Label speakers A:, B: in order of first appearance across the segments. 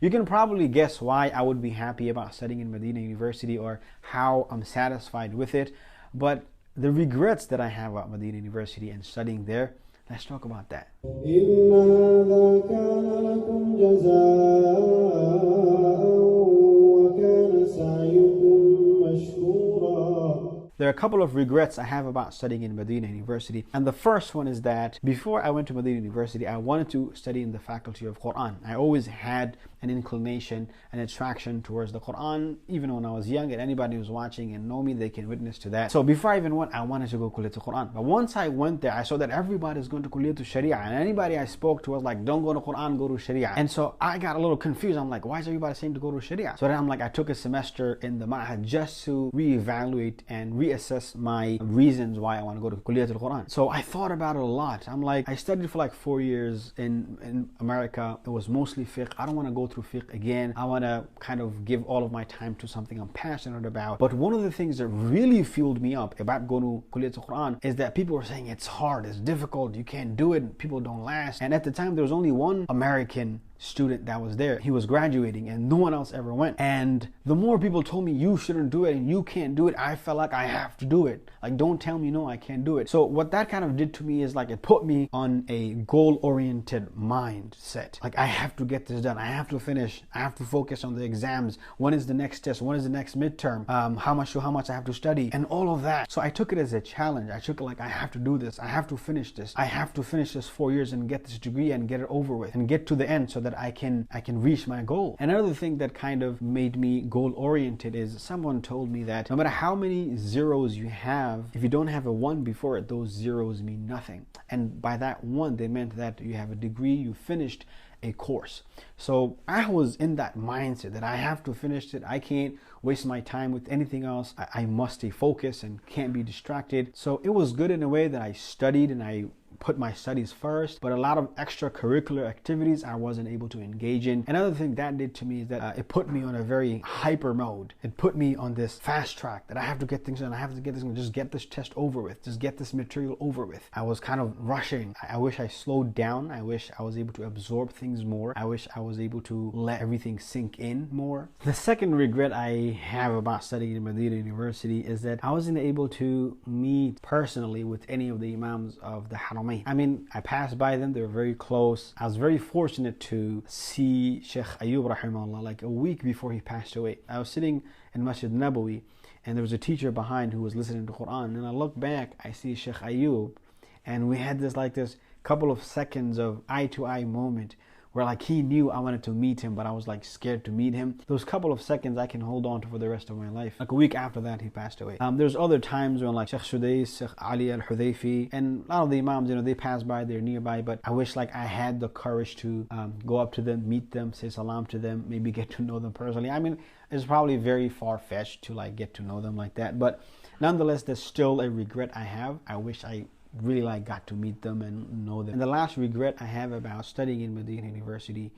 A: you can probably guess why I would be happy about studying in Madina University or how I'm satisfied with it. But the regrets that I have about Madina University and studying there, let's talk about that. There are a couple of regrets I have about studying in Madina University. And the first one is that before I went to Madina University, I wanted to study in the faculty of Quran. I always had an inclination, an attraction towards the Quran, even when I was young, and anybody who's watching and know me, they can witness to that. So before I even went, I wanted to go Kulliyat Quran. But once I went there, I saw that everybody's going to Kulliyat Sharia, and anybody I spoke to was like, don't go to Quran, go to Sharia. And so I got a little confused. I'm like, why is everybody saying to go to Sharia? So then I'm like, I took a semester in the Ma'had just to reevaluate and reassess my reasons why I want to go to Kulliyat al-Quran. So I thought about it a lot. I'm like, I studied for like 4 years in America. It was mostly fiqh. I don't want to go through fiqh again. I want to kind of give all of my time to something I'm passionate about. But one of the things that really fueled me up about going to Kulliyat al-Quran is that people were saying it's hard, it's difficult, you can't do it, people don't last. And at the time, there was only one American student that was there. He was graduating and no one else ever went. And the more people told me you shouldn't do it and you can't do it, I felt like I have to do it. Like, don't tell me no, I can't do it. So what that kind of did to me is like it put me on a goal-oriented mindset. Like, I have to get this done. I have to finish. I have to focus on the exams. When is the next test? When is the next midterm? How much I have to study and all of that. So I took it as a challenge. I took it like, I have to do this. I have to finish this. I have to finish this 4 years and get this degree and get it over with and get to the end so that I can reach my goal. Another thing that kind of made me goal oriented is someone told me that no matter how many zeros you have, if you don't have a 1 before it, those zeros mean nothing. And by that 1, they meant that you have a degree, you finished a course. So I was in that mindset that I have to finish it. I can't waste my time with anything else. I must stay focused and can't be distracted. So it was good in a way that I studied and I put my studies first, but a lot of extracurricular activities I wasn't able to engage in. Another thing that did to me is that it put me on a very hyper mode. It put me on this fast track that I have to get things done. I have to get this, just get this test over with, just get this material over with. I was kind of rushing. I wish I slowed down. I wish I was able to absorb things more. I wish I was able to let everything sink in more. The second regret I have about studying in Madina University is that I wasn't able to meet personally with any of the imams of the Haram. I mean, I passed by them, they were very close. I was very fortunate to see Sheikh Ayub rahimahullah like a week before he passed away. I was sitting in Masjid Nabawi and there was a teacher behind who was listening to Quran, and I look back, I see Sheikh Ayub, and we had this couple of seconds of eye-to-eye moment where like he knew I wanted to meet him, but I was like scared to meet him. Those couple of seconds I can hold on to for the rest of my life. Like a week after that, he passed away. There's other times when like Sheikh Sudais, Sheikh Ali al-Hudayfi, and a lot of the imams, they pass by, they're nearby, but I wish like I had the courage to go up to them, meet them, say salam to them, maybe get to know them personally. I mean, it's probably very far-fetched to like get to know them like that, but nonetheless, there's still a regret I have. I wish I really like got to meet them and know them. And the last regret I have about studying in Madina University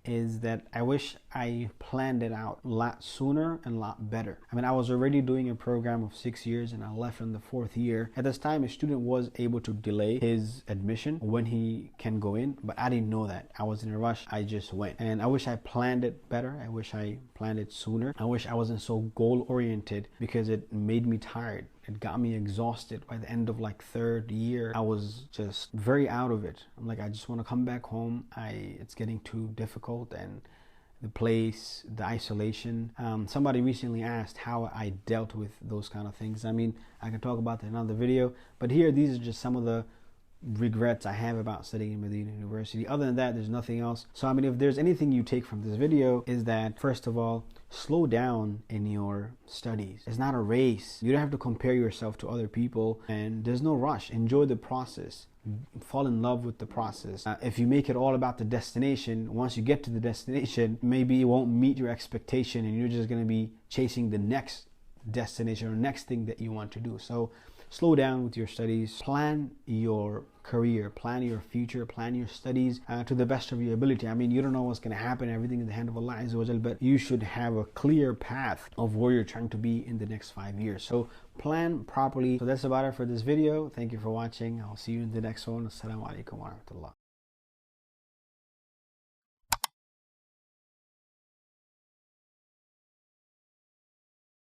A: is that I wish I planned it out a lot sooner and a lot better. I mean, I was already doing a program of 6 years and I left in the 4th year. At this time, a student was able to delay his admission when he can go in, but I didn't know that. I was in a rush, I just went. And I wish I planned it better. I wish I planned it sooner. I wish I wasn't so goal-oriented because it made me tired. It got me exhausted. By the end of like 3rd year, I was just very out of it. I'm like, I just want to come back home. It's getting too difficult, and the place, the isolation. Somebody recently asked how I dealt with those kind of things. I mean, I can talk about that in another video, but here, these are just some of the regrets I have about studying in Madina University. Other than that, there's nothing else. So I mean, if there's anything you take from this video, is that first of all, slow down in your studies. It's not a race. You don't have to compare yourself to other people, and there's no rush. Enjoy the process. Fall in love with the process. If you make it all about the destination, once you get to the destination, maybe it won't meet your expectation and you're just going to be chasing the next destination or next thing that you want to do. So slow down with your studies, plan your career, plan your future, plan your studies to the best of your ability. I mean, you don't know what's going to happen, everything in the hand of Allah Azza wa Jal, but you should have a clear path of where you're trying to be in the next 5 years. So plan properly. So that's about it for this video. Thank you for watching. I'll see you in the next one. Assalamu alaikum wa rahmatullah.